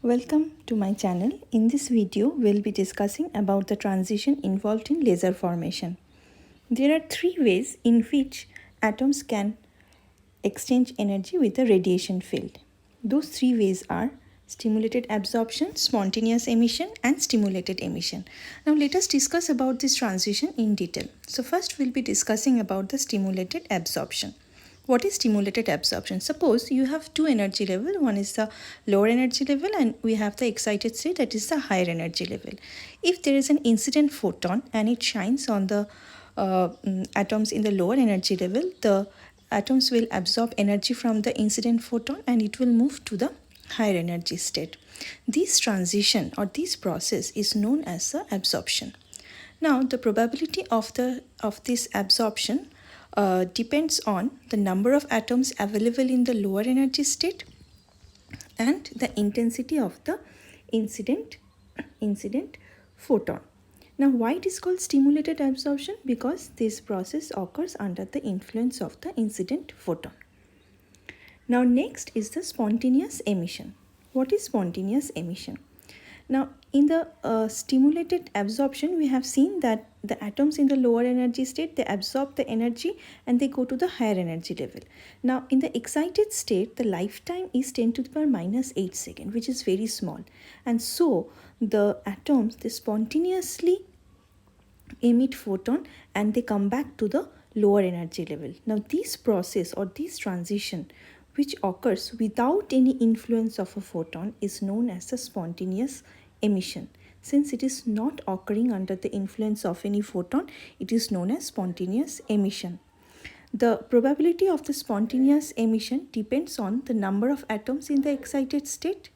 Welcome to my channel. In this video, we'll be discussing about the transition involved in laser formation. There are three ways in which atoms can exchange energy with the radiation field. Those three ways are stimulated absorption, spontaneous emission, and stimulated emission. Now let us discuss about this transition in detail. So first we'll be discussing about the stimulated absorption. What is stimulated absorption? Suppose you have two energy level. One is the lower energy level and we have the excited state, that is the higher energy level. If there is an incident photon and it shines on the atoms in the lower energy level, the atoms will absorb energy from the incident photon and it will move to the higher energy state. This transition or this process is known as the absorption. Now the probability of this absorption depends on the number of atoms available in the lower energy state and the intensity of the incident photon. Now why it is called stimulated absorption? Because this process occurs under the influence of the incident photon. Now next is the spontaneous emission. What is spontaneous emission? Now in the stimulated absorption, we have seen that the atoms in the lower energy state, they absorb the energy and they go to the higher energy level. Now in the excited state, the lifetime is 10 to the power minus 8 seconds, which is very small. And so the atoms, they spontaneously emit photon and they come back to the lower energy level. Now this process or this transition which occurs without any influence of a photon is known as the spontaneous emission. Since it is not occurring under the influence of any photon, it is known as spontaneous emission. The probability of the spontaneous emission depends on the number of atoms in the excited state